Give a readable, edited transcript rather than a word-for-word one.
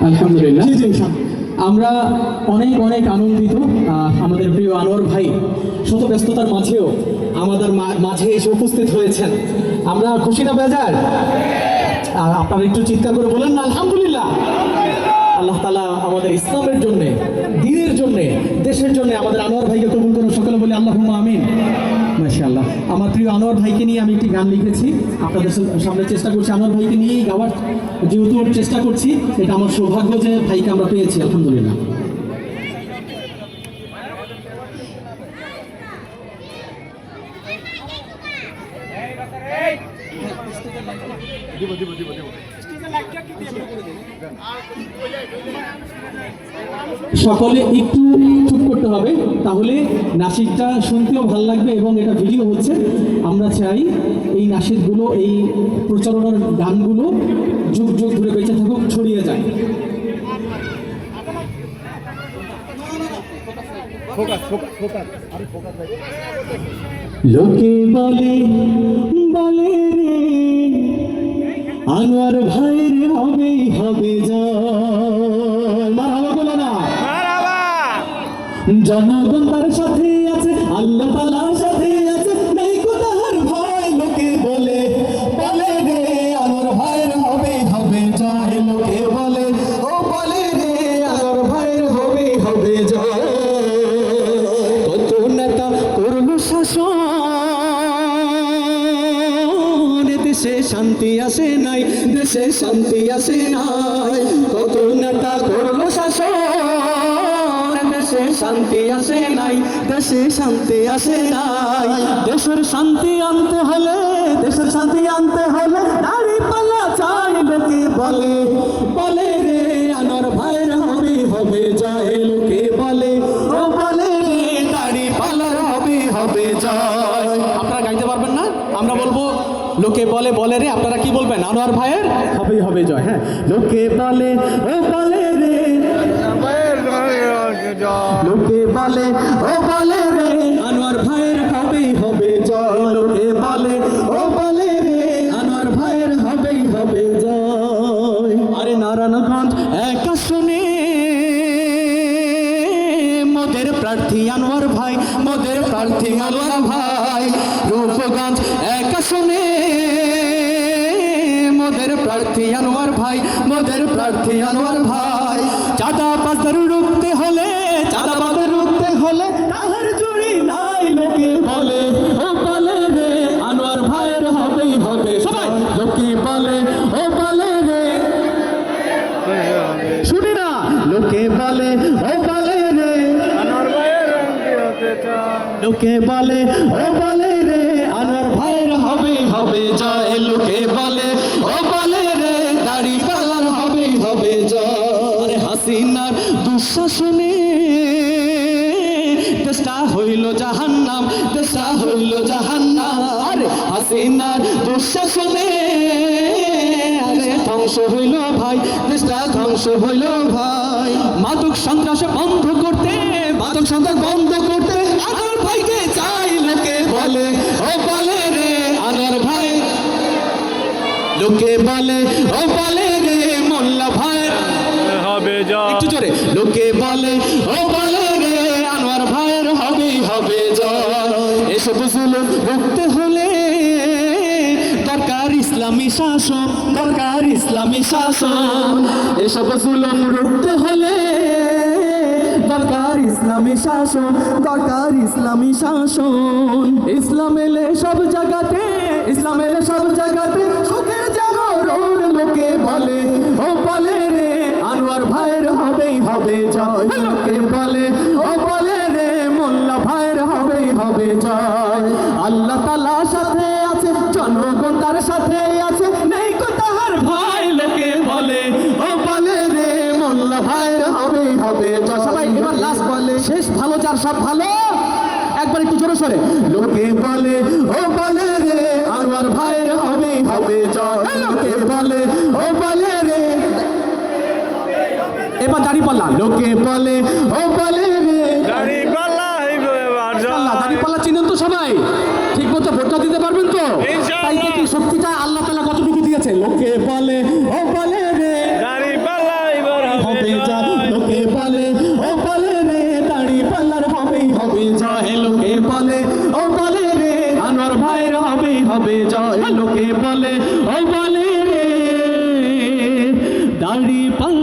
আলহামদুলিল্লাহ আমরা অনেক অনেক আনন্দিত। আমাদের প্রিয় আনোয়ার ভাই শত ব্যস্ততার মাঝেও আমাদের মাঝে এসে উপস্থিত হয়েছেন। আমরা খুশি না বেজার? আপনারা একটু চিৎকার করে বলেন না আলহামদুলিল্লাহ। আল্লাহ তাআলা আমাদের ইসলামের জন্য, দ্বীনের জন্য, দেশের জন্য আমাদের আনোয়ার ভাইকে কবুল করুন। সকলে বলি আল্লাহুম্মা আমিন। মাশাআল্লাহ। আমার প্রিয় আনোয়ার ভাইকে নিয়ে আমি একটি গান লিখেছি, আপনাদের সামনে চেষ্টা করছি আনোয়ার ভাইকে নিয়েই গাওয়ার, যেহেতু চেষ্টা করছি। এটা আমার সৌভাগ্য যে ভাইকে আমরা পেয়েছি, আলহামদুলিল্লাহ। সকলে একটু চুপ করতে হবে, তাহলে নাসিদটা শুনতেও ভালো লাগবে এবং এটা ভিডিও হচ্ছে। আমরা চাই এই নাসিদগুলো, এই প্রচারণার গানগুলো যুগ যুগ ধরে বেঁচে থাকুক, ছড়িয়ে যায়। লোকে বলে বলে রে আনোয়ার ভাইয়ের হবেই হবে জয়। মারহাবা বলো না, জনগণ তার সাথে আছে, আল্লাহ তাআলার সাথে আছে, নাই কোথার ভয়। লোকে বলে বলে রে আনোয়ার ভাইয়ের হবেই হবে জয়। লোকে বলে ও বলে রে আনোয়ার ভাইয়ের হবেই হবে জয়। কত নেতা করলো শাসন, দেশে শান্তি আসে নাই, দেশে শান্তি আসে নাই। কত নেতা করলো শাসন, দেশে শান্তি আসে নাই, দেশে শান্তি আসে নাই। দেশের শান্তি আনতে হলে, দেশের শান্তি আনতে হলে দাঁড়িপাল্লা চাই। লোকে বলে বলে রে আনোয়ার ভাইয়ের হবে হবে জয়। লোকে বলে ও বলে রে দাঁড়িপাল্লার হবে হবে জয়। আপনারা গাইতে পারবেন না? আমরা বলবো লোকে বলে বলে রে, আপনারা কি বলবেন? আনোয়ার ভাইয়ের হবেই হবে জয়। হ্যাঁ, লোকে বলে ও বলে রে, লোকে বলে ও বলে রে আনোয়ার ভাইয়ের হবেই হবে জয়। লোকে বলে ও বলে রে আনোয়ার ভাইয়ের হবেই হবে জয়। আরে নারায়ণগঞ্জ এক আসনে মোদের প্রার্থী আনোয়ার ভাই, মোদের প্রার্থী আনোয়ার ভাই। রূপগঞ্জ এক আসনে মোদের প্রার্থী আনোয়ার ভাই, মোদের প্রার্থী আনোয়ার ভাই। চাঁদাবাজদের রুখতে হলে, চাঁদাবাজদের রুখতে হলে তাহার জুড়ি নাই। লোকে বলে ও বলে রে আনোয়ার ভাইয়ের হবেই হবে সবাই। লোকে বলে ও বলে রে, শুনি না, লোকে বলে ও বলে রে আনোয়ার ভাইয়ের হতে চায়। লোকে বলে ও বলে রে আনোয়ার ভাইয়ের হবেই হবে জয়। লোকে বলে ও বলে রে দাড়িপাল্লার হবেই হবে জয়। হাসিনার দুঃশাসনে দেশটা হইল জাহান্নাম, দেশটা হইল জাহান্নাম। আরে হাসিনার দুঃশাসনে আরে ধ্বংস হইল ভাই, দেশটা ধ্বংস হইল ভাই। মাদক সন্ত্রাস বন্ধ করতে, মাদক সন্ত্রাস বন্ধ করতে আনোয়ার ভাইকে চাই। লোকে বলে ও বলে রে আনোয়ার ভাই, লোকে বলে ও বলে রে মোল্লা ভাই হবে জয়। একটু জোরে, লোকে বলে ও বলে রে আনোয়ার ভাইয়ের হবেই হবে জয়। এসব জুলুম রুখতে হলে দরকার ইসলামী শাসন, দরকার ইসলামী শাসন। এসব জুলুম রুখতে হলে দরকার ইসলামী শাসন, দরকার ইসলামী শাসন। ইসলাম এলে সব জায়গাতে, ইসলাম এলে সব জায়গাতে সুখের জাগরণ। লোকে বলে ও বলে রে আনোয়ার ভাইয়ের হবেই হবে জয়। লোকে বলে ও বলে রে মোল্লা ভাইয়ের হবেই হবে জয়। আল্লাহ তাআলার সাথে আছে, জনগণ তার সাথে আছে, নেই কোথার ভয়। লোকে বলে ও বলে রে মোল্লা ভাইয়ের হবেই হবে জয়। সবাই এবার লাস্ট বলে, শেষ ভালো যার সব ভালো, একবার একটু জোরে সরে। লোকে বলে ও বলে রে আনোয়ার ভাইয়ের হবেই হবে জয়। লোকে বলে ও বলে রে, এবার দাঁড়িপাল্লা। লোকে বলে ও বলে রে দাঁড়িপাল্লা, দাঁড়িপাল্লা চিনেন তো সবাই? ঠিক মতো ভোটটা দিতে পারবেন তো? তাই কি শক্তিটা আল্লাহ তাআলা কতটুকু দিয়েছে? লোকে বলে ও বলে হবে জয়। লোকে বলে ও বলে রে দাড়ি পাল্লা